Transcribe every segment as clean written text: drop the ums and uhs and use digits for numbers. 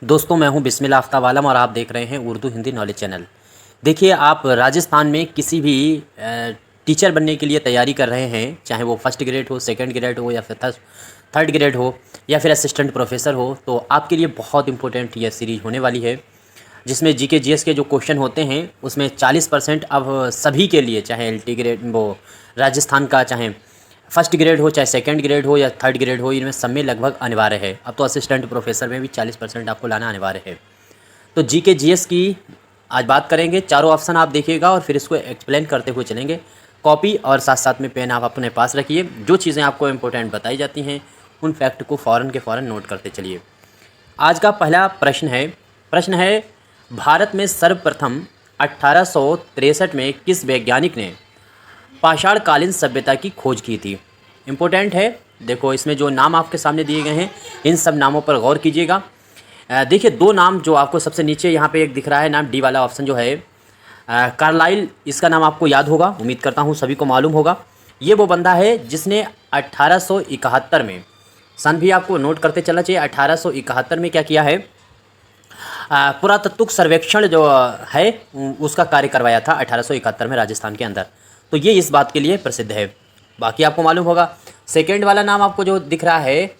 दोस्तों मैं हूं बिस्मिल्लाह आफ्ताब आलम और आप देख रहे हैं उर्दू हिंदी नॉलेज चैनल। देखिए, आप राजस्थान में किसी भी टीचर बनने के लिए तैयारी कर रहे हैं, चाहे वो फर्स्ट ग्रेड हो, सेकंड ग्रेड हो या फिर थर्ड ग्रेड हो या फिर असिस्टेंट प्रोफेसर हो, तो आपके लिए बहुत इंपॉर्टेंट यह सीरीज़ होने वाली है, जिसमें जीके जीएस के जो क्वेश्चन होते हैं उसमें 40% अब सभी के लिए, चाहे एलटी ग्रेड वो राजस्थान का, चाहे फर्स्ट ग्रेड हो, चाहे सेकंड ग्रेड हो या थर्ड ग्रेड हो, इनमें सब में लगभग अनिवार्य है। अब तो असिस्टेंट प्रोफेसर में भी 40% आपको लाना अनिवार्य है। तो जीके जीएस की आज बात करेंगे। चारों ऑप्शन आप देखिएगा और फिर इसको एक्सप्लेन करते हुए चलेंगे। कॉपी और साथ साथ में पेन आप अपने पास रखिए। जो चीज़ें आपको इम्पोर्टेंट बताई जाती हैं उन फैक्ट को फ़ौरन के फ़ौरन नोट करते चलिए। आज का पहला प्रश्न है भारत में सर्वप्रथम 1863 में किस वैज्ञानिक ने पाषाणकालीन सभ्यता की खोज की थी। इम्पोर्टेंट है। देखो, इसमें जो नाम आपके सामने दिए गए हैं इन सब नामों पर गौर कीजिएगा। देखिए, दो नाम जो आपको सबसे नीचे यहाँ पे एक दिख रहा है नाम, डी वाला ऑप्शन जो है कार्लाइल, इसका नाम आपको याद होगा, उम्मीद करता हूँ सभी को मालूम होगा। ये वो बंदा है जिसने 1871 में, सन भी आपको नोट करते चलना चाहिए, 1871 में क्या किया है, पुरातत्व सर्वेक्षण जो है उसका कार्य करवाया था 1871 में राजस्थान के अंदर। तो ये इस बात के लिए प्रसिद्ध है, बाकी आपको मालूम होगा। सेकेंड वाला नाम आपको जो दिख रहा है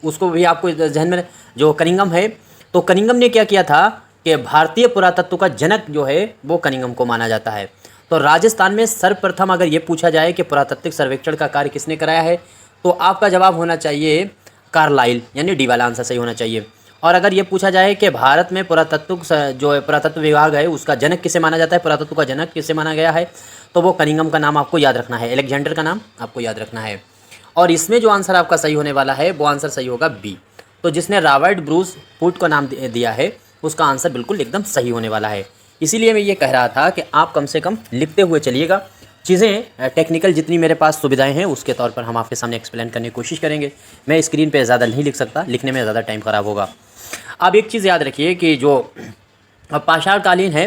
उसको भी आपको जहन में, जो कनिंघम है, तो कनिंघम ने क्या किया था कि भारतीय पुरातत्व का जनक जो है वो कनिंघम को माना जाता है। तो राजस्थान में सर्वप्रथम अगर ये पूछा जाए कि पुरातात्विक सर्वेक्षण का कार्य किसने कराया है, तो आपका जवाब होना चाहिए कार्लाइल, यानी डी वाला आंसर सही होना चाहिए। और अगर ये पूछा जाए कि भारत में पुरातत्व जो है पुरातत्व विभाग है उसका जनक किसे माना जाता है, पुरातत्व का जनक किसे माना गया है, तो वो कनिंघम का नाम आपको याद रखना है, अलेक्जेंडर का नाम आपको याद रखना है। और इसमें जो आंसर आपका सही होने वाला है वो आंसर सही होगा बी। तो जिसने रॉबर्ट ब्रूस फूट को नाम दिया है उसका आंसर बिल्कुल एकदम सही होने वाला है। इसीलिए मैं ये कह रहा था कि आप कम से कम लिखते हुए चलिएगा। चीज़ें टेक्निकल जितनी मेरे पास सुविधाएं हैं उसके तौर पर हम आपके सामने एक्सप्लेन करने की कोशिश करेंगे। मैं स्क्रीन पे ज़्यादा नहीं लिख सकता, लिखने में ज़्यादा टाइम ख़राब होगा। अब एक चीज़ याद रखिए कि जो पाषाणकालीन है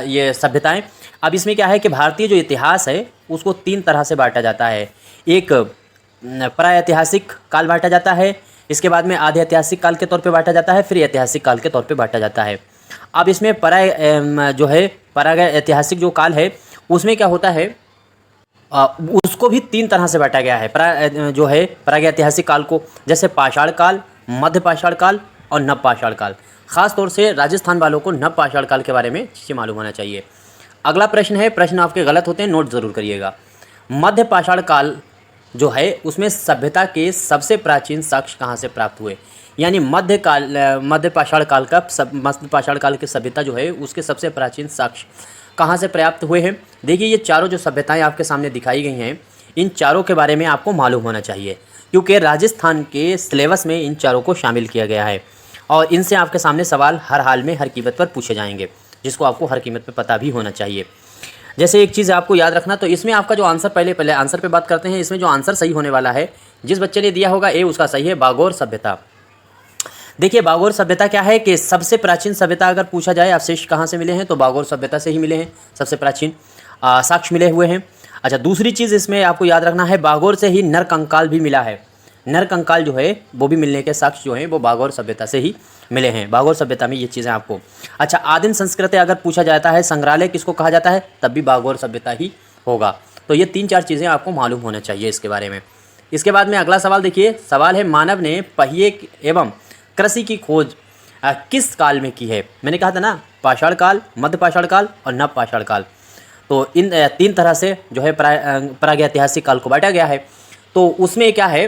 ये सभ्यताएं, अब इसमें क्या है कि भारतीय जो इतिहास है उसको तीन तरह से बांटा जाता है। एक प्रागैतिहासिक काल बांटा जाता है, इसके बाद में आधे ऐतिहासिक काल के तौर पे बांटा जाता है, फिर ऐतिहासिक काल के तौर पे बांटा जाता है। अब इसमें जो है प्रागैतिहासिक जो काल है उसमें क्या होता है, उसको भी तीन तरह से बांटा गया है। जो है प्रागैतिहासिक काल को, जैसे पाषाण काल, मध्य पाषाण काल और नव पाषाण काल। खास तौर से राजस्थान वालों को नव पाषाण काल के बारे में चीज़ें मालूम होना चाहिए। अगला प्रश्न है, प्रश्न आपके गलत होते हैं, नोट ज़रूर करिएगा। मध्य पाषाण काल जो है उसमें सभ्यता के सबसे प्राचीन साक्ष्य कहाँ से प्राप्त हुए, यानी मध्य पाषाण काल की सभ्यता जो है उसके सबसे प्राचीन साक्ष्य कहाँ से प्राप्त हुए हैं। देखिए, ये चारों जो सभ्यताएं आपके सामने दिखाई गई हैं इन चारों के बारे में आपको मालूम होना चाहिए, क्योंकि राजस्थान के सिलेबस में इन चारों को शामिल किया गया है और इनसे आपके सामने सवाल हर हाल में हर कीमत पर पूछे जाएंगे, जिसको आपको हर कीमत पर पता भी होना चाहिए। जैसे एक चीज़ आपको याद रखना, तो इसमें आपका जो आंसर, पहले आंसर पे बात करते हैं। इसमें जो आंसर सही होने वाला है, जिस बच्चे ने दिया होगा ए, उसका सही है बागोर सभ्यता। देखिए, बागोर सभ्यता क्या है कि सबसे प्राचीन सभ्यता अगर पूछा जाए अवशेष कहाँ से मिले हैं, तो बागोर सभ्यता से ही मिले हैं, सबसे प्राचीन साक्ष्य मिले हुए हैं। अच्छा, दूसरी चीज़ इसमें आपको याद रखना है, बागोर से ही नर कंकाल भी मिला है। नर कंकाल जो है वो भी मिलने के साक्ष्य जो हैं वो बागोर सभ्यता से ही मिले हैं। बागोर सभ्यता में ये चीज़ें आपको। अच्छा, आदिम संस्कृति अगर पूछा जाता है, संग्रहालय किसको कहा जाता है, तब भी बागोर सभ्यता ही होगा। तो ये तीन चार चीज़ें आपको मालूम होना चाहिए इसके बारे में। इसके बाद में अगला सवाल देखिए, सवाल है, मानव ने पहिए एवं कृषि की खोज किस काल में की है। मैंने कहा था ना, पाषाण काल, मध्य पाषाण काल और नव पाषाण काल। तो इन तीन तरह से जो है प्रागैतिहासिक काल को बांटा गया है। तो उसमें क्या है,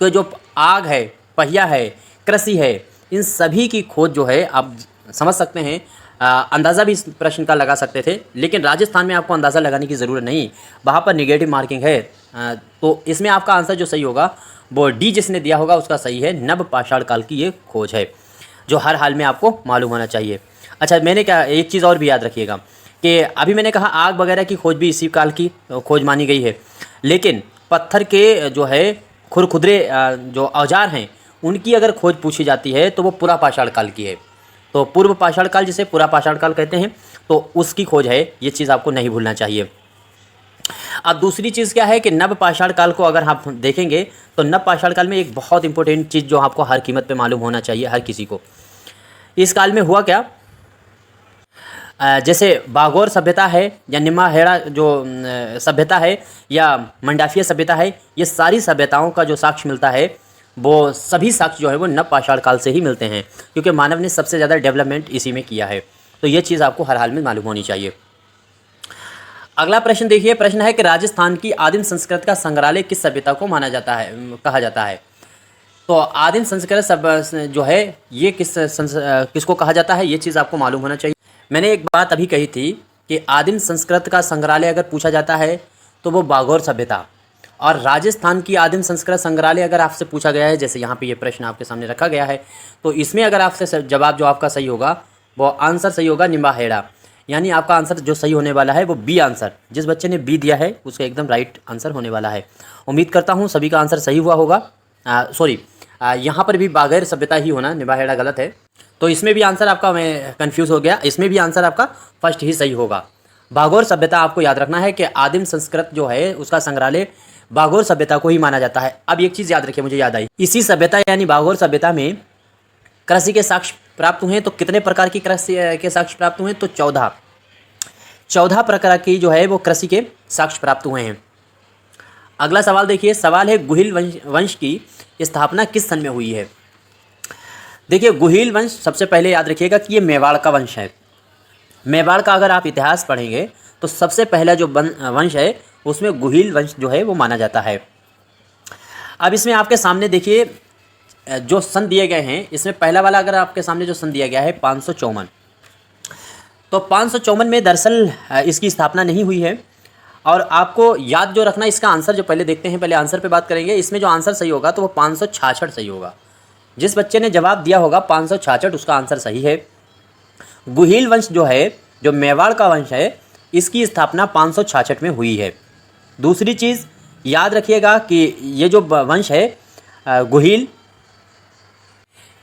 तो जो आग है, पहिया है, कृषि है, इन सभी की खोज जो है आप समझ सकते हैं। अंदाज़ा भी इस प्रश्न का लगा सकते थे, लेकिन राजस्थान में आपको अंदाज़ा लगाने की ज़रूरत नहीं, वहाँ पर निगेटिव मार्किंग है। तो इसमें आपका आंसर जो सही होगा वो डी, जिसने दिया होगा उसका सही है, नव पाषाण काल की ये खोज है, जो हर हाल में आपको मालूम होना चाहिए। अच्छा, मैंने क्या, एक चीज़ और भी याद रखिएगा कि अभी मैंने कहा आग वगैरह की खोज भी इसी काल की खोज मानी गई है, लेकिन पत्थर के जो है खुरखुदरे जो औजार हैं उनकी अगर खोज पूछी जाती है तो वो पुरा पाषाण काल की है। तो पूर्व पाषाण काल, जिसे पुरा पाषाण काल कहते हैं, तो उसकी खोज है, ये चीज़ आपको नहीं भूलना चाहिए। अब दूसरी चीज़ क्या है कि नव पाषाण काल को अगर आप देखेंगे तो नव पाषाण काल में एक बहुत इंपॉर्टेंट चीज़ जो आपको हर कीमत पे मालूम होना चाहिए हर किसी को। इस काल में हुआ क्या, जैसे बागोर सभ्यता है या निम्बाहेड़ा जो सभ्यता है या मंडाफिया सभ्यता है, ये सारी सभ्यताओं का जो साक्ष्य मिलता है वो सभी साक्ष्य जो है वो नव पाषाण काल से ही मिलते हैं, क्योंकि मानव ने सबसे ज़्यादा डेवलपमेंट इसी में किया है। तो ये चीज़ आपको हर हाल में मालूम होनी चाहिए। अगला प्रश्न देखिए, प्रश्न है कि राजस्थान की आदिम संस्कृत का संग्रहालय किस सभ्यता को माना जाता है, कहा जाता है। तो आदिम संस्कृत सब जो है ये किसको कहा जाता है, ये चीज़ आपको मालूम होना चाहिए। मैंने एक बात अभी कही थी कि आदिम संस्कृत का संग्रहालय अगर पूछा जाता है तो वो बागोर सभ्यता, और राजस्थान की आदिम संस्कृत संग्रहालय अगर आपसे पूछा गया है, जैसे यहाँ पे ये प्रश्न आपके सामने रखा गया है, तो इसमें अगर आपसे जवाब जो आपका सही होगा वो आंसर सही होगा निम्बाहेड़ा, यानी आपका आंसर जो सही होने वाला है वो बी आंसर। जिस बच्चे ने बी दिया है उसका एकदम राइट आंसर होने वाला है। उम्मीद करता हूँ सभी का आंसर सही हुआ होगा। सॉरी, यहाँ पर भी बागैर सभ्यता ही होना, निम्बाहेड़ा गलत है। तो इसमें भी आंसर आपका, मैं कंफ्यूज हो गया, इसमें भी आंसर आपका फर्स्ट ही सही होगा। बागोर सभ्यता आपको याद रखना है कि आदिम संस्कृत जो है उसका संग्रहालय बागोर सभ्यता को ही माना जाता है। अब एक चीज़ याद रखिए, मुझे याद आई, इसी सभ्यता यानी बागोर सभ्यता में कृषि के साक्ष्य प्राप्त हुए। तो कितने प्रकार की कृषि के साक्ष्य प्राप्त हुए, तो 14 प्रकार की जो है वो कृषि के साक्ष्य प्राप्त हुए हैं। अगला सवाल देखिए, सवाल है गुहिल वंश की स्थापना किस सन में हुई है। देखिए गुहिल वंश सबसे पहले याद रखिएगा कि ये मेवाड़ का वंश है। मेवाड़ का अगर आप इतिहास पढ़ेंगे तो सबसे पहला जो वंश है उसमें गुहिल वंश जो है वो माना जाता है। अब इसमें आपके सामने देखिए जो सन दिए गए हैं, इसमें पहला वाला अगर आपके सामने जो सन दिया गया है 554, तो 554 में दरअसल इसकी स्थापना नहीं हुई है। और आपको याद जो रखना, इसका आंसर जो पहले देखते हैं, पहले आंसर पे बात करेंगे। इसमें जो आंसर सही होगा तो वो 566 सही होगा। जिस बच्चे ने जवाब दिया होगा 566 उसका आंसर सही है। गुहिल वंश जो है, जो मेवाड़ का वंश है, इसकी स्थापना 566 में हुई है। दूसरी चीज़ याद रखिएगा कि ये जो वंश है गुहिल,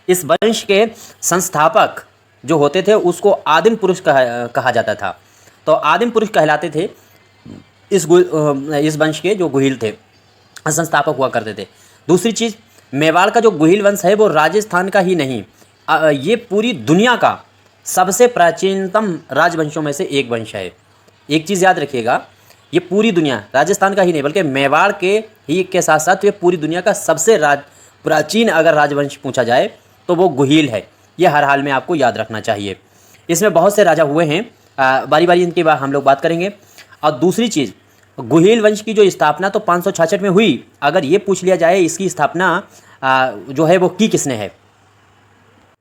इस वंश के संस्थापक जो होते थे उसको आदिम पुरुष कहा जाता था। तो आदिम पुरुष कहलाते थे इस वंश के जो गुहिल थे, संस्थापक हुआ करते थे। दूसरी चीज़, मेवाड़ का जो गुहिल वंश है वो राजस्थान का ही नहीं, ये पूरी दुनिया का सबसे प्राचीनतम राजवंशों में से एक वंश है। एक चीज़ याद रखिएगा, ये पूरी दुनिया, राजस्थान का ही नहीं बल्कि मेवाड़ के ही के साथ साथ ये पूरी दुनिया का सबसे प्राचीन अगर राजवंश पूछा जाए तो वो गुहिल है। ये हर हाल में आपको याद रखना चाहिए। इसमें बहुत से राजा हुए हैं, बारी बारी इनकी हम लोग बात करेंगे। और दूसरी चीज़, गुहिल वंश की जो स्थापना तो 566 में हुई, अगर ये पूछ लिया जाए इसकी स्थापना जो है वो की किसने है,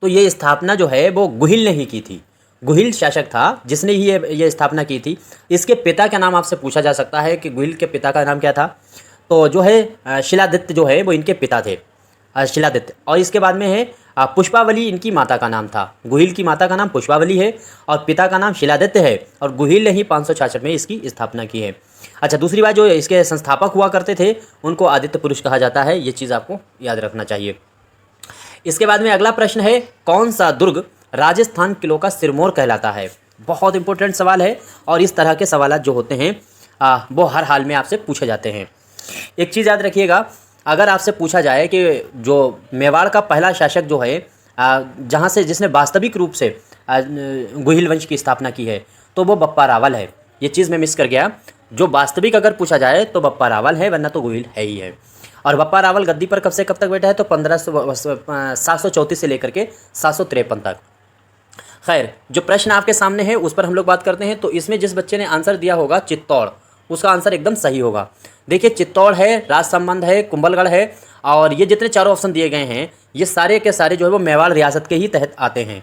तो ये स्थापना जो है वो गुहिल ने ही की थी। गुहिल शासक था जिसने ही ये स्थापना की थी। इसके पिता का नाम आपसे पूछा जा सकता है कि गुहिल के पिता का नाम क्या था, तो जो है शिलादित्य जो है वो इनके पिता थे, शिलादित्य। और इसके बाद में है पुष्पावली इनकी माता का नाम था। गुहिल की माता का नाम पुष्पावली है और पिता का नाम शिलादित्य है, और गुहिल ने ही 566 में इसकी स्थापना की है। अच्छा, दूसरी बात, जो इसके संस्थापक हुआ करते थे उनको आदित्य पुरुष कहा जाता है। ये चीज़ आपको याद रखना चाहिए। इसके बाद में अगला प्रश्न है, कौन सा दुर्ग राजस्थान किलों का सिरमौर कहलाता है। बहुत इंपॉर्टेंट सवाल है, और इस तरह के सवाल जो होते हैं वो हर हाल में आपसे पूछे जाते हैं। एक चीज़ याद रखिएगा, अगर आपसे पूछा जाए कि जो मेवाड़ का पहला शासक जो है जहाँ से जिसने वास्तविक रूप से गुहिल वंश की स्थापना की है, तो वो बप्पा रावल है। ये चीज़ मैं मिस कर गया, जो वास्तविक अगर पूछा जाए तो बप्पा रावल है, वरना तो गुहिल है ही है। और बप्पा रावल गद्दी पर कब से कब तक बैठा है, तो 734 से लेकर के 753 तक। खैर, जो प्रश्न आपके सामने है उस पर हम लोग बात करते हैं। तो इसमें जिस बच्चे ने आंसर दिया होगा चित्तौड़, उसका आंसर एकदम सही होगा। देखिए चित्तौड़ है, राजसमंद है, कुंभलगढ़ है, और ये जितने चारों ऑप्शन दिए गए हैं ये सारे के सारे जो है वो मेवाड़ रियासत के ही तहत आते हैं।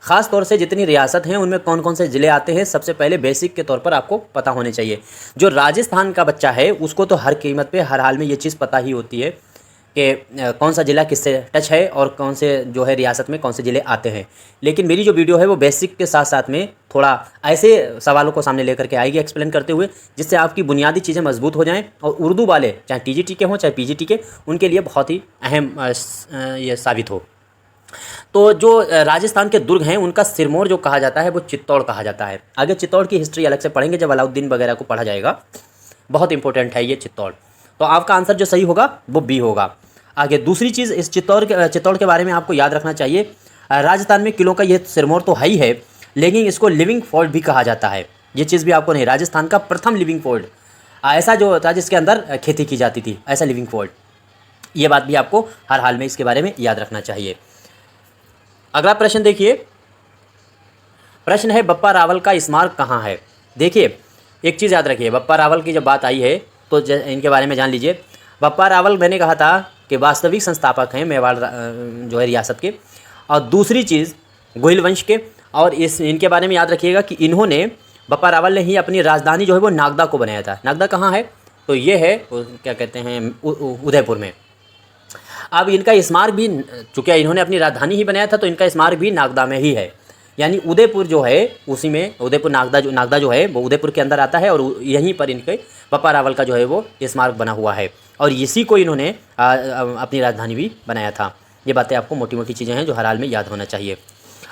ख़ास तौर से जितनी रियासत हैं उनमें कौन कौन से ज़िले आते हैं, सबसे पहले बेसिक के तौर पर आपको पता होने चाहिए। जो राजस्थान का बच्चा है उसको तो हर कीमत पे हर हाल में ये चीज़ पता ही होती है कि कौन सा ज़िला किससे टच है और कौन से जो है रियासत में कौन से ज़िले आते हैं। लेकिन मेरी जो वीडियो है वो बेसिक के साथ साथ में थोड़ा ऐसे सवालों को सामने लेकर के आएगी एक्सप्लेन करते हुए, जिससे आपकी बुनियादी चीज़ें मजबूत हो जाएं, और उर्दू वाले चाहे टीजीटी के हों चाहे पीजीटी के, उनके लिए बहुत ही अहम ये साबित हो। तो जो राजस्थान के दुर्ग हैं उनका सिरमौर जो कहा जाता है वो चित्तौड़ कहा जाता है। आगे चित्तौड़ की हिस्ट्री अलग से पढ़ेंगे जब अलाउद्दीन वगैरह को पढ़ा जाएगा। बहुत इंपॉर्टेंट है ये चित्तौड़। तो आपका आंसर जो सही होगा वो बी होगा। आगे दूसरी चीज़ इस चित्तौड़ के बारे में आपको याद रखना चाहिए, राजस्थान में किलों का ये सिरमौर तो है ही है, लेकिन इसको लिविंग फोर्ट भी कहा जाता है। ये चीज़ भी आपको नहीं, राजस्थान का प्रथम लिविंग फोर्ट ऐसा जो था जिसके अंदर खेती की जाती थी, ऐसा लिविंग फोर्ट, ये बात भी आपको हर हाल में इसके बारे में याद रखना चाहिए। अगला प्रश्न देखिए, प्रश्न है बप्पा रावल का स्मारक कहाँ है। देखिए एक चीज़ याद रखिए, बप्पा रावल की जब बात आई है तो इनके बारे में जान लीजिए। बप्पा रावल मैंने कहा था कि वास्तविक संस्थापक हैं मेवाड़ जो है रियासत के, और दूसरी चीज़ गोहिल वंश के। और इनके बारे में याद रखिएगा कि इन्होंने, बप्पा रावल ने ही अपनी राजधानी जो है वो नागदा को बनाया था। नागदा कहाँ है, तो ये है क्या कहते हैं उदयपुर में। अब इनका स्मारक भी, चूँकि इन्होंने अपनी राजधानी ही बनाया था तो इनका स्मारक भी नागदा में ही है, यानी उदयपुर जो है उसी में, उदयपुर नागदा जो है वो उदयपुर के अंदर आता है, और यहीं पर इनके बप्पा रावल का जो है वो स्मारक बना हुआ है, और इसी को इन्होंने अपनी राजधानी भी बनाया था। ये बातें आपको मोटी मोटी चीज़ें हैं जो हर हाल में याद होना चाहिए।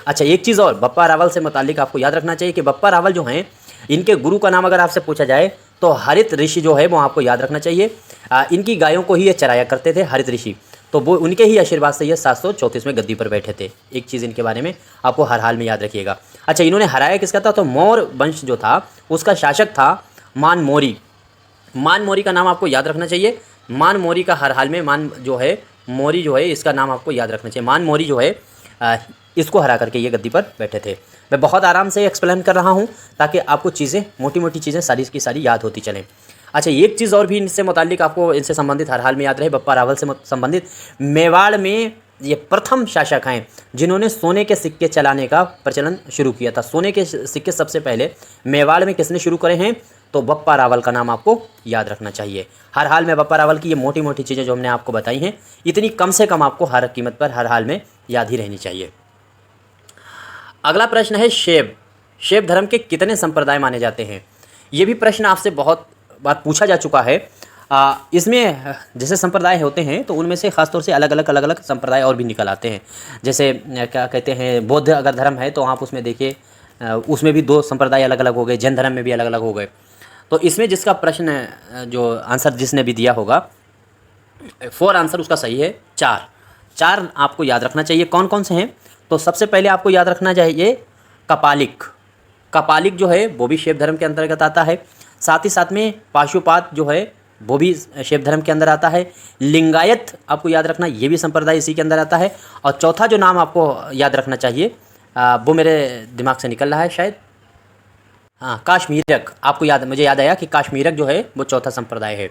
अच्छा एक चीज़ और बप्पा रावल से मुतालिक आपको याद रखना चाहिए कि बप्पा रावल जो हैं इनके गुरु का नाम अगर आपसे पूछा जाए तो हरित ऋषि जो है वो आपको याद रखना चाहिए। इनकी गायों को ही ये चराया करते थे हरित ऋषि, तो वो उनके ही आशीर्वाद से ये 734 में गद्दी पर बैठे थे। एक चीज़ इनके बारे में आपको हर हाल में याद रखिएगा। अच्छा इन्होंने हराया किसका था, तो मौर्य वंश जो था उसका शासक था मान मौरी। मान मौरी का नाम आपको याद रखना चाहिए। मान मौरी का हर हाल में, मान जो है मौरी जो है इसका नाम आपको याद रखना चाहिए। मान मौरी जो है इसको हरा करके ये गद्दी पर बैठे थे। मैं बहुत आराम से एक्सप्लेन कर रहा हूँ ताकि आपको चीज़ें, मोटी मोटी चीज़ें सारी की सारी याद होती चलें। अच्छा एक चीज़ और भी इनसे मुतालिक आपको, इनसे संबंधित हर हाल में याद रहे, बप्पा रावल से संबंधित, मेवाड़ में ये प्रथम शासक हैं जिन्होंने सोने के सिक्के चलाने का प्रचलन शुरू किया था। सोने के सिक्के सबसे पहले मेवाड़ में किसने शुरू करे हैं, तो बप्पा रावल का नाम आपको याद रखना चाहिए। हर हाल में बप्पा रावल की ये मोटी मोटी चीज़ें जो हमने आपको बताई हैं, इतनी कम से कम आपको हर कीमत पर हर हाल में याद ही रहनी चाहिए। अगला प्रश्न है शैव धर्म के कितने संप्रदाय माने जाते हैं। ये भी प्रश्न आपसे बहुत बार पूछा जा चुका है। इसमें जैसे संप्रदाय होते हैं तो उनमें से ख़ास तौर से अलग अलग संप्रदाय और भी निकल आते हैं। जैसे क्या कहते हैं, बौद्ध अगर धर्म है तो आप उसमें देखिए उसमें भी 2 संप्रदाय अलग अलग हो गए, जैन धर्म में भी अलग अलग हो गए। तो इसमें जिसका प्रश्न जो आंसर जिसने भी दिया होगा 4 आंसर उसका सही है। 4 आपको याद रखना चाहिए। कौन कौन से हैं, तो सबसे पहले आपको याद रखना चाहिए कपालिक जो है वो भी शैव धर्म के अंतर्गत आता है। साथ ही साथ में पाशुपात जो है वो भी शैव धर्म के अंदर आता है। लिंगायत आपको याद रखना, ये भी संप्रदाय इसी के अंदर आता है। और चौथा जो नाम आपको याद रखना चाहिए वो मेरे दिमाग से निकल रहा है शायद, हाँ काश्मीरक। आपको मुझे याद आया कि काश्मीरक जो है वो चौथा संप्रदाय है।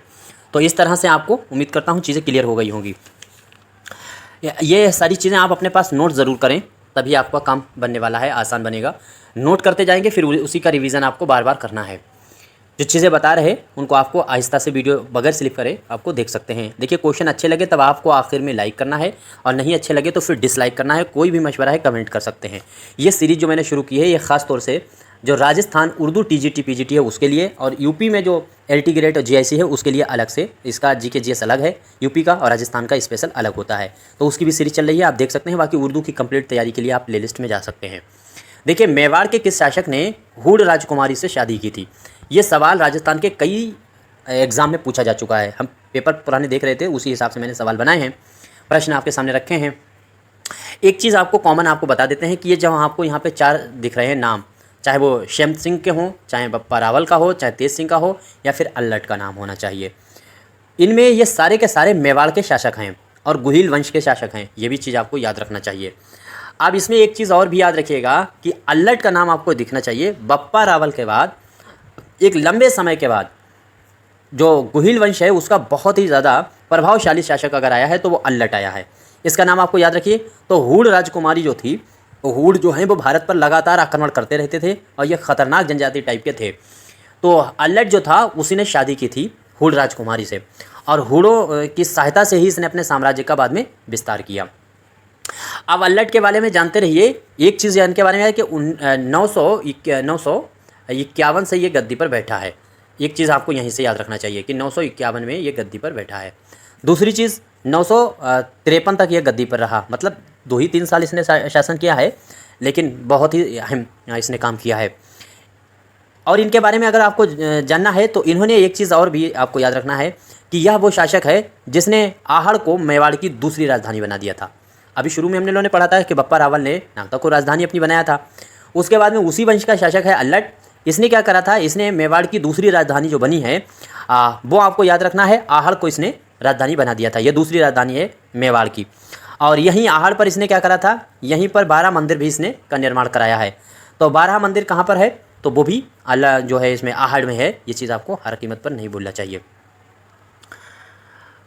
तो इस तरह से आपको उम्मीद करता हूँ चीज़ें क्लियर हो गई होंगी। ये सारी चीज़ें आप अपने पास नोट ज़रूर करें, तभी आपका काम बनने वाला है, आसान बनेगा। नोट करते जाएंगे फिर उसी का रिवीजन आपको बार बार करना है। जो चीज़ें बता रहे उनको आपको आहिस्ता से वीडियो बगैर स्लिप करे आपको देख सकते हैं। देखिए क्वेश्चन अच्छे लगे तब आपको आखिर में लाइक करना है, और नहीं अच्छे लगे तो फिर डिसलाइक करना है। कोई भी मशवरा है कमेंट कर सकते हैं। ये सीरीज़ जो मैंने शुरू की है ये ख़ास तौर से जो राजस्थान उर्दू TGT PGT है उसके लिए, और यूपी में जो LT ग्रेड और GIC है उसके लिए अलग से, इसका GK GS अलग है यूपी का, और राजस्थान का स्पेशल अलग होता है। तो उसकी भी सीरीज़ चल रही है, आप देख सकते हैं। बाकी उर्दू की कंप्लीट तैयारी के लिए आप प्लेलिस्ट में जा सकते हैं। देखिए मेवाड़ के किस शासक ने हूड़ राजकुमारी से शादी की थी। ये सवाल राजस्थान के कई एग्ज़ाम में पूछा जा चुका है। हम पेपर पुराने देख रहे थे, उसी हिसाब से मैंने सवाल बनाए हैं, प्रश्न आपके सामने रखे हैं। एक चीज़ आपको कॉमन आपको बता देते हैं कि ये जब आपको यहाँ पे 4 दिख रहे हैं नाम, चाहे वो श्याम सिंह के हों, चाहे बप्पा रावल का हो, चाहे तेज सिंह का हो, या फिर अल्लट का नाम होना चाहिए। इनमें ये सारे के सारे मेवाड़ के शासक हैं और गुहिल वंश के शासक हैं। ये भी चीज़ आपको याद रखना चाहिए। अब इसमें एक चीज़ और भी याद रखिएगा कि अल्लट का नाम आपको दिखना चाहिए। बप्पा रावल के बाद एक लंबे समय के बाद जो गुहिल वंश है उसका बहुत ही ज़्यादा प्रभावशाली शासक अगर आया है तो वो अल्लट आया है। इसका नाम आपको याद रखिए। तो हूड़ राजकुमारी जो थी, वो हूड़ जो है वो भारत पर लगातार आक्रमण करते रहते थे और ये ख़तरनाक जनजाति टाइप के थे। तो अल्लट जो था उसी ने शादी की थी हूड़ राजकुमारी से, और हूड़ों की सहायता से ही इसने अपने साम्राज्य का बाद में विस्तार किया। अब अल्लट के बारे में जानते रहिए। एक चीज़ इनके बारे में है कि 951 से ये गद्दी पर बैठा है। एक चीज़ आपको यहीं से याद रखना चाहिए कि 951 में ये गद्दी पर बैठा है। दूसरी चीज़ 953 तक ये गद्दी पर रहा, मतलब 2 ही 3 साल इसने शासन किया है, लेकिन बहुत ही अहम इसने काम किया है। और इनके बारे में अगर आपको जानना है तो इन्होंने एक चीज़ और भी आपको याद रखना है कि यह वो शासक है जिसने आहड़ को मेवाड़ की दूसरी राजधानी बना दिया था। अभी शुरू में हमने लोगों ने पढ़ा था कि बप्पा रावल ने नागदा को राजधानी अपनी बनाया था। उसके बाद में उसी वंश का शासक है अल्लट। इसने क्या करा था, इसने मेवाड़ की दूसरी राजधानी जो बनी है वो आपको याद रखना है, आहड़ को इसने राजधानी बना दिया था। यह दूसरी राजधानी है मेवाड़ की। और यहीं आहड़ पर इसने क्या करा था, यहीं पर 12 मंदिर भी इसने का निर्माण कराया है। तो 12 मंदिर कहाँ पर है, तो वो भी अल्लाह जो है इसमें आहड़ में है। ये चीज़ आपको हर कीमत पर नहीं भूलना चाहिए।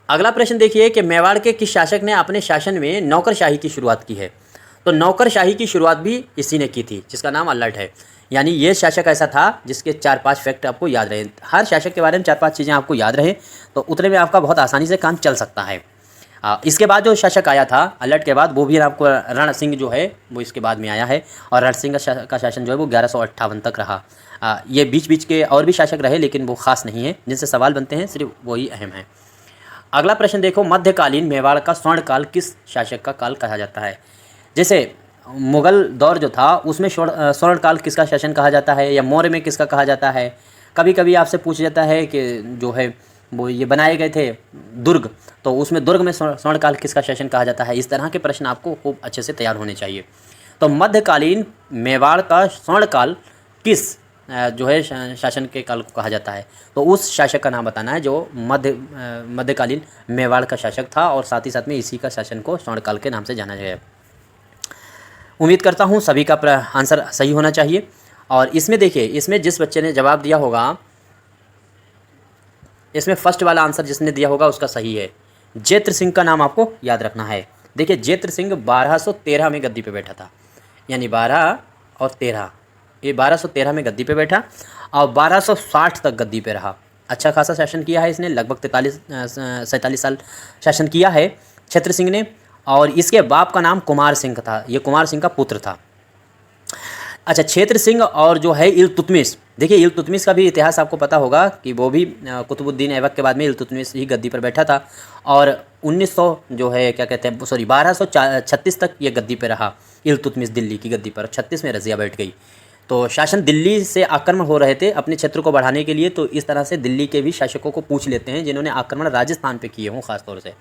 अगला प्रश्न देखिए कि मेवाड़ के किस शासक ने अपने शासन में नौकरशाही की शुरुआत की है। तो नौकरशाही की शुरुआत भी इसी ने की थी, जिसका नाम अल्लट है। यानी ये शासक ऐसा था जिसके 4-5 फैक्ट आपको याद रहे। हर शासक के बारे में 4-5 चीज़ें आपको याद रहे तो उतने में आपका बहुत आसानी से काम चल सकता है। इसके बाद जो शासक आया था अल्लट के बाद, वो भी आपको रण सिंह जो है वो इसके बाद में आया है। और रण सिंह का शासन जो है वो 1158 तक रहा। ये बीच बीच के और भी शासक रहे लेकिन वो खास नहीं है, जिनसे सवाल बनते हैं सिर्फ वही अहम है। अगला प्रश्न देखो, मध्यकालीन मेवाड़ का स्वर्णकाल किस शासक का काल कहा जाता है। जैसे मुग़ल दौर जो था उसमें स्वर्णकाल किसका शासन कहा जाता है, या मौर्य में किसका कहा जाता है। कभी कभी आपसे पूछ जाता है कि जो है वो ये बनाए गए थे दुर्ग, तो उसमें दुर्ग में स्वर्णकाल किसका शासन कहा जाता है। इस तरह के प्रश्न आपको खूब अच्छे से तैयार होने चाहिए। तो मध्यकालीन मेवाड़ का स्वर्णकाल किस जो है शासन के काल को कहा जाता है, तो उस शासक का नाम बताना है जो मध्यकालीन मेवाड़ का शासक था, और साथ ही साथ में इसी का शासन को स्वर्णकाल के नाम से जाना गया। उम्मीद करता हूँ सभी का आंसर सही होना चाहिए। और इसमें देखिए, इसमें जिस बच्चे ने जवाब दिया होगा, इसमें फर्स्ट वाला आंसर जिसने दिया होगा उसका सही है। जैत्र सिंह का नाम आपको याद रखना है। देखिए जैत्र सिंह 1213 में गद्दी पे बैठा था, यानी 12 और 13, ये 1213 में गद्दी पे बैठा और 1260 तक गद्दी पे रहा। अच्छा खासा शासन किया है इसने, लगभग 47 साल शासन किया है छत्र सिंह ने। और इसके बाप का नाम कुमार सिंह था, ये कुमार सिंह का पुत्र था। अच्छा, क्षेत्र सिंह और जो है इल्तुतमिश, देखिए इल्तुतमिश का भी इतिहास आपको पता होगा कि वो भी कुतुबुद्दीन ऐबक के बाद में इल्तुतमिश ही गद्दी पर बैठा था। और 1900 जो है क्या कहते हैं, सॉरी 1236 तक ये गद्दी पर रहा इल्तुतमिश दिल्ली की गद्दी पर। 36 में रज़िया बैठ गई। तो शासन दिल्ली से आक्रमण हो रहे थे अपने क्षेत्र को बढ़ाने के लिए, तो इस तरह से दिल्ली के भी शासकों को पूछ लेते हैं जिन्होंने आक्रमण राजस्थान पे किए हों ख़ासतौर से।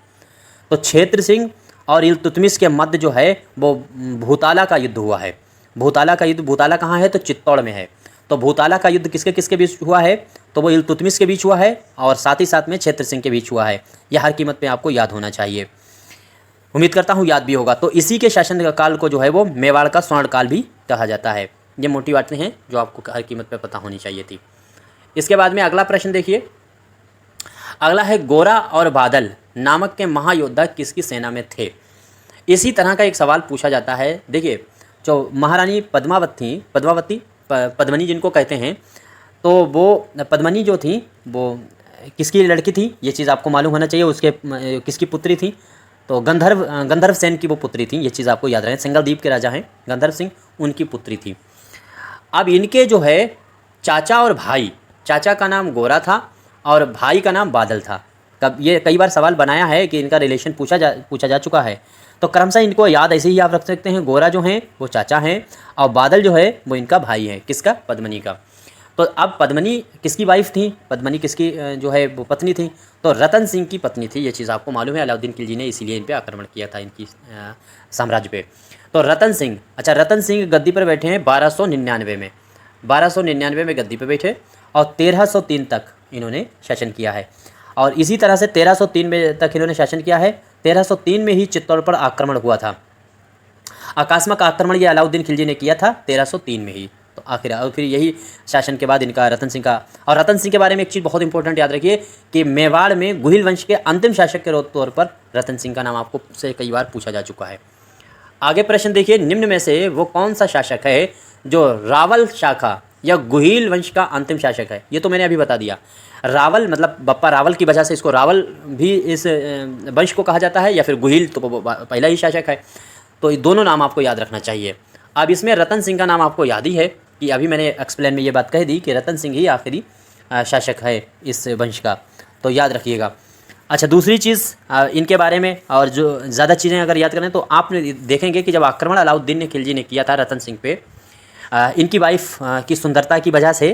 तो क्षेत्र सिंह और इल्तुतमिश के मध्य जो है वो भूताला का युद्ध हुआ है। भूताला का युद्ध, भूताला कहाँ है, तो चित्तौड़ में है। तो भूताला का युद्ध किसके किसके बीच हुआ है, तो वो इल्तुतमिश के बीच हुआ है और साथ ही साथ में क्षेत्र सिंह के बीच हुआ है। यह हर कीमत पे आपको याद होना चाहिए। उम्मीद करता हूँ याद भी होगा। तो इसी के शासन काल को जो है वो मेवाड़ का स्वर्णकाल भी कहा जाता है। ये मोटी बातें हैं जो आपको हर कीमत पे पता होनी चाहिए थी। इसके बाद में अगला प्रश्न देखिए, अगला है गोरा और बादल नामक के महायोद्धा किसकी सेना में थे। इसी तरह का एक सवाल पूछा जाता है। देखिए जो महारानी पद्मनी जिनको कहते हैं, तो वो पद्मनी जो थी वो किसकी लड़की थी, ये चीज़ आपको मालूम होना चाहिए। उसके किसकी पुत्री थी, तो गंधर्व सेन की वो पुत्री थी, ये चीज़ आपको याद रहे। सिंगलदीप के राजा हैं गंधर्व सिंह, उनकी पुत्री थी। अब इनके जो है चाचा और भाई, चाचा का नाम गोरा था और भाई का नाम बादल था। कब ये कई बार सवाल बनाया है कि इनका रिलेशन पूछा जा चुका है। तो क्रमशः इनको याद ऐसे ही आप रख सकते हैं। गोरा जो हैं वो चाचा हैं और बादल जो है वो इनका भाई है। किसका, पद्मनी का। तो अब पद्मनी किसकी वाइफ थी, पद्मनी किसकी जो है वो पत्नी थी, तो रतन सिंह की पत्नी थी। ये चीज़ आपको मालूम है, अलाउद्दीन खिलजी ने इसीलिए इन पर आक्रमण किया था, इनकी साम्राज्य पे। तो रतन सिंह, अच्छा रतन सिंह गद्दी पर बैठे हैं 1299 में। 1299 में गद्दी पर बैठे और 1303 तक इन्होंने शासन किया है। और इसी तरह से 1303 में तक इन्होंने शासन किया है। 1303 में ही चित्तौड़ पर आक्रमण हुआ था। आकस्मिक आक्रमण ये अलाउद्दीन खिलजी ने किया था 1303 में ही। तो आखिर और फिर यही शासन के बाद इनका रतन सिंह का। और रतन सिंह के बारे में एक चीज़ बहुत इंपॉर्टेंट याद रखिए कि मेवाड़ में गुहिल वंश के अंतिम शासक के तौर पर रतन सिंह का नाम आपको से कई बार पूछा जा चुका है। आगे प्रश्न देखिए, निम्न में से वो कौन सा शासक है जो रावल शाखा या गुहिल वंश का अंतिम शासक है। ये तो मैंने अभी बता दिया। रावल मतलब बप्पा रावल की वजह से इसको रावल भी इस वंश को कहा जाता है, या फिर गुहिल तो पहला ही शासक है। तो ये दोनों नाम आपको याद रखना चाहिए। अब इसमें रतन सिंह का नाम आपको याद ही है कि अभी मैंने एक्सप्लेन में ये बात कह दी कि रतन सिंह ही आखिरी शासक है इस वंश का, तो याद रखिएगा। अच्छा, दूसरी चीज़ इनके बारे में और जो ज़्यादा चीज़ें अगर याद करें तो आप देखेंगे कि जब आक्रमण अलाउद्दीन खिलजी ने किया था रतन सिंह पे, इनकी वाइफ की सुंदरता की वजह से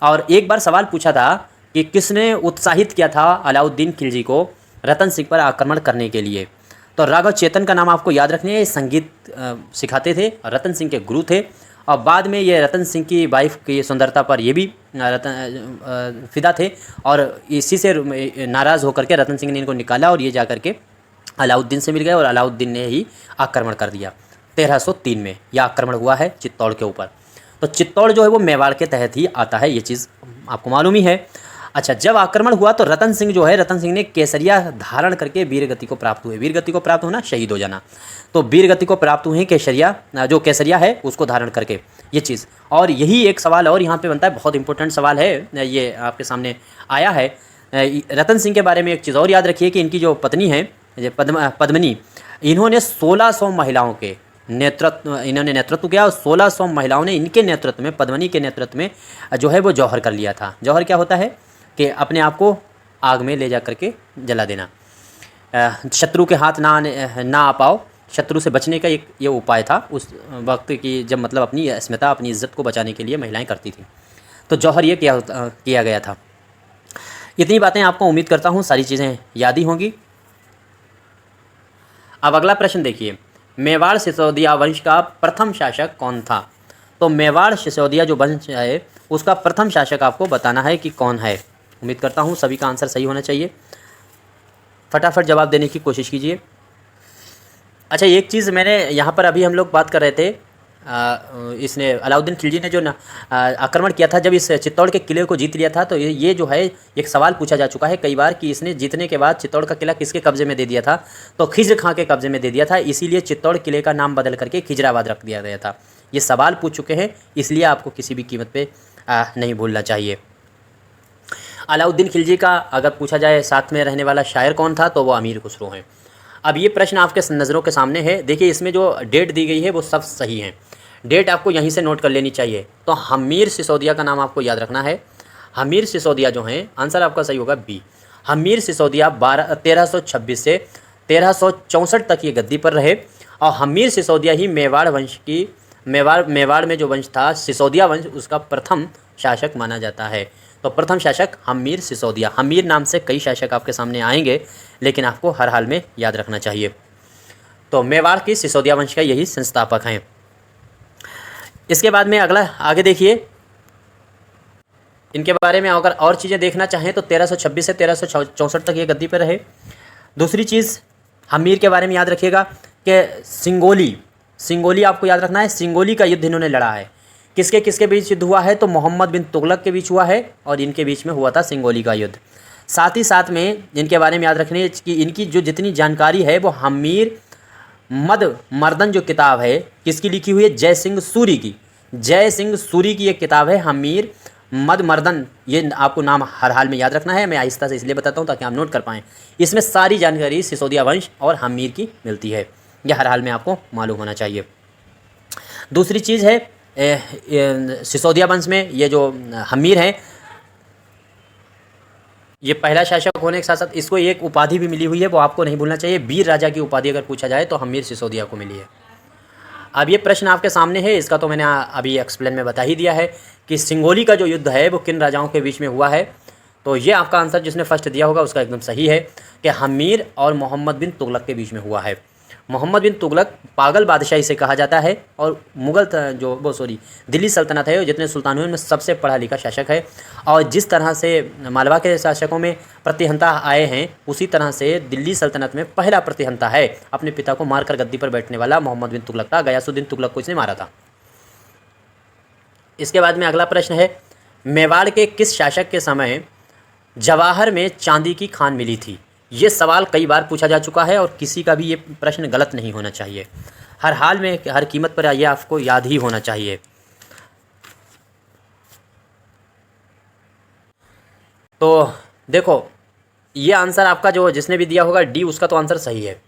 और एक बार सवाल पूछा था कि किसने उत्साहित किया था अलाउद्दीन खिलजी को रतन सिंह पर आक्रमण करने के लिए। तो राघव चेतन का नाम आपको याद रखना है। ये संगीत सिखाते थे, रतन सिंह के गुरु थे, और बाद में ये रतन सिंह की वाइफ की सुंदरता पर ये भी फिदा थे, और इसी से नाराज़ होकर के रतन सिंह ने इनको निकाला और ये जा कर के अलाउद्दीन से मिल गए और अलाउद्दीन ने ही आक्रमण कर दिया। 1303 में यह आक्रमण हुआ है चित्तौड़ के ऊपर। तो चित्तौड़ जो है वो मेवाड़ के तहत ही आता है, ये चीज़ आपको मालूम ही है। अच्छा, जब आक्रमण हुआ तो रतन सिंह जो है, रतन सिंह ने केसरिया धारण करके वीर गति को प्राप्त हुए। वीर गति को प्राप्त होना, शहीद हो जाना। तो वीर गति को प्राप्त हुए केसरिया, जो केसरिया है उसको धारण करके, ये चीज़। और यही एक सवाल और यहाँ पे बनता है, बहुत इंपॉर्टेंट सवाल है, ये आपके सामने आया है। रतन सिंह के बारे में एक चीज़ और याद रखिए कि इनकी जो पत्नी है पद्मिनी, इन्होंने 1600 महिलाओं के नेतृत्व किया, और 1600 महिलाओं ने इनके नेतृत्व में, पद्मिनी के नेतृत्व में जो है वो जौहर कर लिया था। जौहर क्या होता है कि अपने आप को आग में ले जा करके जला देना, शत्रु के हाथ ना आ पाओ, शत्रु से बचने का एक ये उपाय था उस वक्त की, जब मतलब अपनी अस्मिता, अपनी इज्जत को बचाने के लिए महिलाएं करती थी। तो जौहर ये किया गया था। इतनी बातें आपको उम्मीद करता हूँ सारी चीज़ें याद ही होंगी। अब अगला प्रश्न देखिए, मेवाड़ सिसोदिया वंश का प्रथम शासक कौन था। तो मेवाड़ सिसोदिया जो वंश है उसका प्रथम शासक आपको बताना है कि कौन है। उम्मीद करता हूँ सभी का आंसर सही होना चाहिए, फटाफट जवाब देने की कोशिश कीजिए। अच्छा, एक चीज़ मैंने यहाँ पर अभी हम लोग बात कर रहे थे, इसने अलाउद्दीन खिलजी ने जो आक्रमण किया था, जब इस चित्तौड़ के किले को जीत लिया था, तो ये जो है एक सवाल पूछा जा चुका है कई बार कि इसने जीतने के बाद चित्तौड़ का किला किसके कब्जे में दे दिया था। तो खिज्र खां के कब्जे में दे दिया था, इसीलिए चित्तौड़ किले का नाम बदल करके खिजराबाद रख दिया गया था। ये सवाल पूछ चुके हैं, इसलिए आपको किसी भी कीमत पे नहीं भूलना चाहिए। अलाउद्दीन खिलजी का अगर पूछा जाए साथ में रहने वाला शायर कौन था, तो वो अमीर खुसरो हैं। अब ये प्रश्न आपके नज़रों के सामने है। देखिए, इसमें जो डेट दी गई है वो सब सही है, डेट आपको यहीं से नोट कर लेनी चाहिए। तो हमीर सिसोदिया का नाम आपको याद रखना है। हमीर सिसोदिया जो हैं, आंसर आपका सही होगा बी। हमीर सिसोदिया 1326 से 1364 तक ये गद्दी पर रहे, और हमीर सिसोदिया ही मेवाड़ वंश की मेवाड़ में जो वंश था सिसोदिया वंश, उसका प्रथम शासक माना जाता है। तो प्रथम शासक हमीर सिसोदिया। हमीर नाम से कई शासक आपके सामने आएंगे, लेकिन आपको हर हाल में याद रखना चाहिए। तो मेवाड़ की सिसोदिया वंश का यही संस्थापक हैं। इसके बाद में अगला आगे देखिए, इनके बारे में अगर और चीज़ें देखना चाहें तो 1326 से 1364 तक ये गद्दी पर रहे। दूसरी चीज़ हमीर के बारे में याद रखिएगा कि सिंगोली आपको याद रखना है। सिंगोली का युद्ध इन्होंने लड़ा है। किसके किसके बीच युद्ध हुआ है, तो मोहम्मद बिन तुगलक के बीच हुआ है, और इनके बीच में हुआ था सिंगोली का युद्ध। साथ ही साथ में इनके बारे में याद रखने कि इनकी जो जितनी जानकारी है वो हमीर मद मर्दन जो किताब है किसकी लिखी हुई है, जय सिंह सूरी की। जय सिंह सूरी की एक किताब है हमीर मद मर्दन, ये आपको नाम हर हाल में याद रखना है। मैं आहिस्ता से इसलिए बताता हूँ ताकि आप नोट कर पाएँ। इसमें सारी जानकारी सिसोदिया वंश और हमीर की मिलती है, यह हर हाल में आपको मालूम होना चाहिए। दूसरी चीज़ है सिसोदिया वंश में ये जो हमीर है, ये पहला शासक होने के साथ साथ इसको एक उपाधि भी मिली हुई है, वो आपको नहीं भूलना चाहिए। वीर राजा की उपाधि अगर पूछा जाए तो हमीर सिसोदिया को मिली है। अब ये प्रश्न आपके सामने है, इसका तो मैंने अभी एक्सप्लेन में बता ही दिया है कि सिंगोली का जो युद्ध है वो किन राजाओं के बीच में हुआ है। तो ये आपका आंसर जिसने फर्स्ट दिया होगा उसका एकदम सही है कि हमीर और मोहम्मद बिन तुगलक के बीच में हुआ है। मोहम्मद बिन तुगलक पागल बादशाही से कहा जाता है, और दिल्ली सल्तनत है जितने सुल्तान हुए उनमें सबसे पढ़ा लिखा शासक है। और जिस तरह से मालवा के शासकों में प्रतिहंता आए हैं, उसी तरह से दिल्ली सल्तनत में पहला प्रतिहंता है अपने पिता को मारकर गद्दी पर बैठने वाला मोहम्मद बिन तुगलक था। गयासुद्दीन तुगलक को इसने मारा था। इसके बाद में अगला प्रश्न है, मेवाड़ के किस शासक के समय जवाहर में चांदी की खान मिली थी। ये सवाल कई बार पूछा जा चुका है और किसी का भी ये प्रश्न गलत नहीं होना चाहिए। हर हाल में हर कीमत पर यह आपको याद ही होना चाहिए। तो देखो, ये आंसर आपका जो जिसने भी दिया होगा डी, उसका तो आंसर सही है।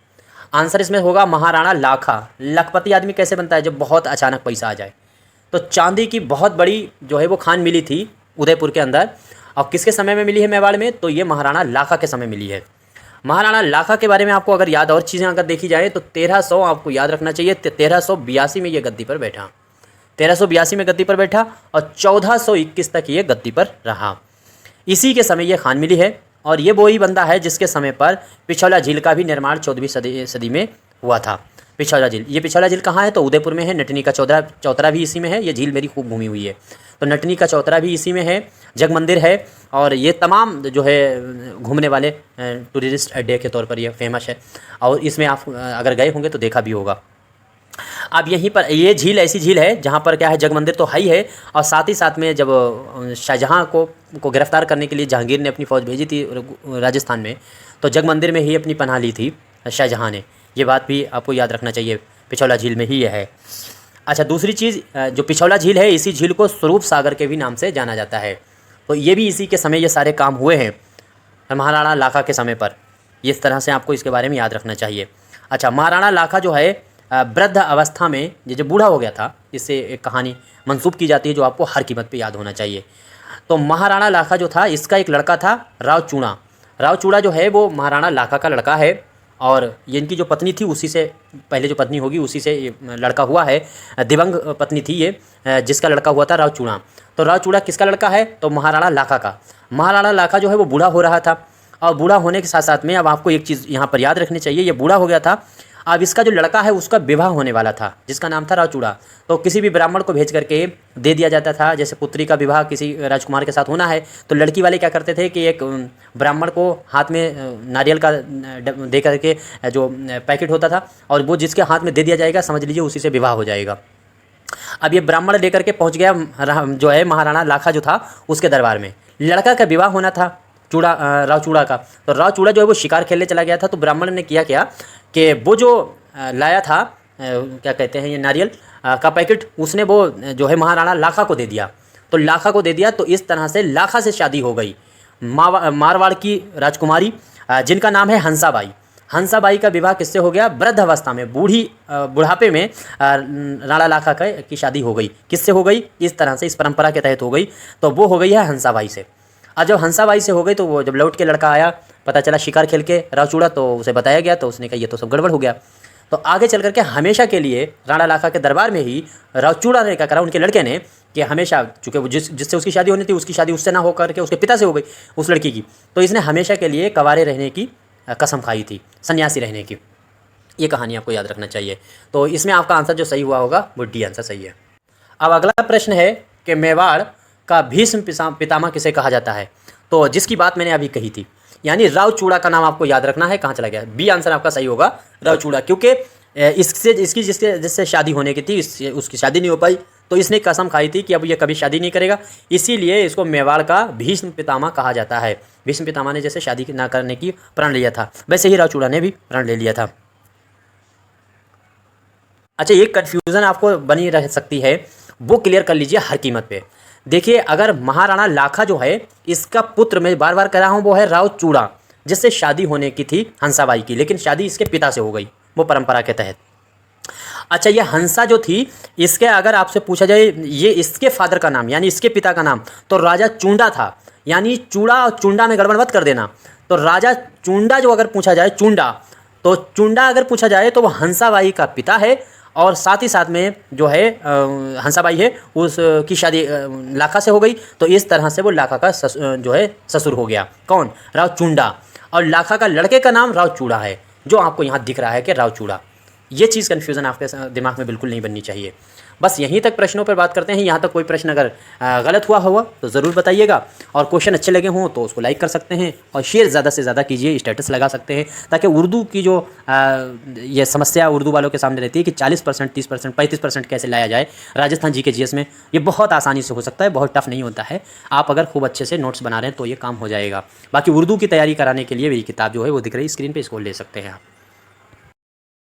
आंसर इसमें होगा महाराणा लाखा। लखपति आदमी कैसे बनता है, जब बहुत अचानक पैसा आ जाए। तो चांदी की बहुत बड़ी जो है वो खान मिली थी उदयपुर के अंदर, और किसके समय में मिली है मेवाड़ में, तो ये महाराणा लाखा के समय मिली है। महाराणा लाखा के बारे में आपको अगर याद और चीज़ें अगर देखी जाए तो 1300 आपको याद रखना चाहिए। 1382 में ये गद्दी पर बैठा। 1382 में गद्दी पर बैठा और 1421 तक ये गद्दी पर रहा। इसी के समय ये खान मिली है और ये वही बंदा है जिसके समय पर पिछौला झील का भी निर्माण 14वीं सदी में हुआ था। पिछौला झील, ये पिछौला झील कहाँ है तो उदयपुर में है। नटनी का चौतरा भी इसी में है। ये झील मेरी खूब घूमी हुई है, तो नटनी का चौतरा भी इसी में है। जग मंदिर है और ये तमाम जो है घूमने वाले टूरिस्ट अड्डे के तौर पर ये फेमस है और इसमें आप अगर गए होंगे तो देखा भी होगा। अब यहीं पर ये झील ऐसी झील है जहाँ पर क्या है, जग मंदिर तो हाई है और साथ ही साथ में जब शाहजहाँ को गिरफ्तार करने के लिए जहांगीर ने अपनी फ़ौज भेजी थी राजस्थान में, तो जग मंदिर में ही अपनी पनाह ली थी शाहजहाँ ने। ये बात भी आपको याद रखना चाहिए, पिछौला झील में ही यह है। अच्छा, दूसरी चीज़, जो पिछौला झील है इसी झील को स्वरूप सागर के भी नाम से जाना जाता है। तो ये भी इसी के समय ये सारे काम हुए हैं, महाराणा लाखा के समय पर। इस तरह से आपको इसके बारे में याद रखना चाहिए। अच्छा, महाराणा लाखा जो है वृद्ध अवस्था में ये जो बूढ़ा हो गया था, इससे एक कहानी मंसूब की जाती है जो आपको हर कीमत पे याद होना चाहिए। तो महाराणा लाखा जो था, इसका एक लड़का था राव चूड़ा। राव चूड़ा जो है वो महाराणा लाखा का लड़का है और ये इनकी जो पत्नी थी उसी से पहले जो पत्नी होगी उसी से लड़का हुआ है। दिवंग पत्नी थी ये, जिसका लड़का हुआ था राव चूड़ा। तो राव चूड़ा किसका लड़का है तो महाराणा लाखा का। महाराणा लाखा जो है वो बूढ़ा हो रहा था और बूढ़ा होने के साथ साथ में अब आपको एक चीज़ यहाँ पर याद रखनी चाहिए, ये बूढ़ा हो गया था। अब इसका जो लड़का है उसका विवाह होने वाला था जिसका नाम था राव चूड़ा। तो किसी भी ब्राह्मण को भेज करके दे दिया जाता था, जैसे पुत्री का विवाह किसी राजकुमार के साथ होना है तो लड़की वाले क्या करते थे कि एक ब्राह्मण को हाथ में नारियल का दे करके जो पैकेट होता था और वो जिसके हाथ में दे दिया जाएगा समझ लीजिए उसी से विवाह हो जाएगा। अब ये ब्राह्मण लेकर के पहुँच गया जो है महाराणा लाखा जो था उसके दरबार में। लड़का का विवाह होना था राव चूड़ा का। तो राव चूड़ा जो है वो शिकार खेलने चला गया था। तो ब्राह्मण ने किया क्या कि वो जो लाया था क्या कहते हैं ये नारियल का पैकेट, उसने वो जो है महाराणा लाखा को दे दिया। तो लाखा को दे दिया तो इस तरह से लाखा से शादी हो गई मारवाड़ की राजकुमारी जिनका नाम है हंसाबाई। हंसाबाई का विवाह किससे हो गया, वृद्ध अवस्था में, बुढ़ापे में राणा लाखा की शादी हो गई। किससे हो गई, इस तरह से इस परंपरा के तहत हो गई। तो वो हो गई है हंसाबाई से। और जब हंसाबाई से हो गई तो वो जब लौट के लड़का आया, पता चला शिकार खेल के राव चूड़ा, तो उसे बताया गया तो उसने कहा ये तो सब गड़बड़ हो गया। तो आगे चल करके हमेशा के लिए राणा लाखा के दरबार में ही राव चूड़ा ने क्या करा, उनके लड़के ने, कि हमेशा चूँकि वो जिससे उसकी शादी होनी थी उसकी शादी उससे ना हो करके उसके पिता से हो गई उस लड़की की, तो इसने हमेशा के लिए कवारे रहने की कसम खाई थी, सन्यासी रहने की। ये कहानी आपको याद रखना चाहिए। तो इसमें आपका आंसर जो सही हुआ होगा वो डी आंसर सही है। अब अगला प्रश्न है कि मेवाड़ का भीष्म पितामह किसे कहा जाता है। तो जिसकी बात मैंने अभी कही थी, यानी राव चूड़ा का नाम आपको याद रखना है। कहाँ चला गया, बी आंसर आपका सही होगा, राव चूड़ा। क्योंकि इसकी जिससे शादी होने की थी उसकी शादी नहीं हो पाई, तो इसने कसम खाई थी कि अब ये कभी शादी नहीं करेगा, इसीलिए इसको मेवाड़ का भीष्म पितामह कहा जाता है। भीष्म पितामह ने जैसे शादी ना करने की प्रण लिया था, वैसे ही राव चूड़ा ने भी प्रण ले लिया था। अच्छा, एक कन्फ्यूज़न आपको बनी रह सकती है, वो क्लियर कर लीजिए हर कीमत पे। देखिए, अगर महाराणा लाखा जो है इसका पुत्र, मैं बार बार कह रहा हूँ, वो है राव चूड़ा, जिससे शादी होने की थी हंसाबाई की, लेकिन शादी इसके पिता से हो गई वो परंपरा के तहत। अच्छा, ये हंसा जो थी, इसके अगर आपसे पूछा जाए ये इसके फादर का नाम यानी इसके पिता का नाम, तो राजा चूंडा था। यानी चूड़ा और चुंडा में गड़बड़ मत कर देना। तो राजा चूंडा जो अगर पूछा जाए, तो चूंडा अगर पूछा जाए तो वो हंसाबाई का पिता है और साथ ही साथ में जो है हंसाबाई है उसकी शादी लाखा से हो गई। तो इस तरह से वो लाखा का जो है ससुर हो गया। कौन, राव चूंडा। और लाखा का लड़के का नाम राव चूड़ा है, जो आपको यहाँ दिख रहा है कि राव चूड़ा। ये चीज़ कन्फ्यूज़न आपके दिमाग में बिल्कुल नहीं बननी चाहिए। बस यहीं तक प्रश्नों पर बात करते हैं। यहाँ तक कोई प्रश्न अगर गलत हुआ हो तो ज़रूर बताइएगा, और क्वेश्चन अच्छे लगे हों तो उसको लाइक कर सकते हैं और शेयर ज़्यादा से ज़्यादा कीजिए, स्टेटस लगा सकते हैं, ताकि उर्दू की जो ये समस्या उर्दू वालों के सामने रहती है कि 40%, 30%, 35% कैसे लाया जाए राजस्थान जी के जीएस में, ये बहुत आसानी से हो सकता है, बहुत टफ नहीं होता है। आप अगर खूब अच्छे से नोट्स बना रहे हैं तो ये काम हो जाएगा। बाकी उर्दू की तैयारी कराने के लिए मेरी किताब जो है वो दिख रही है स्क्रीन पर, इसको ले सकते हैं आप।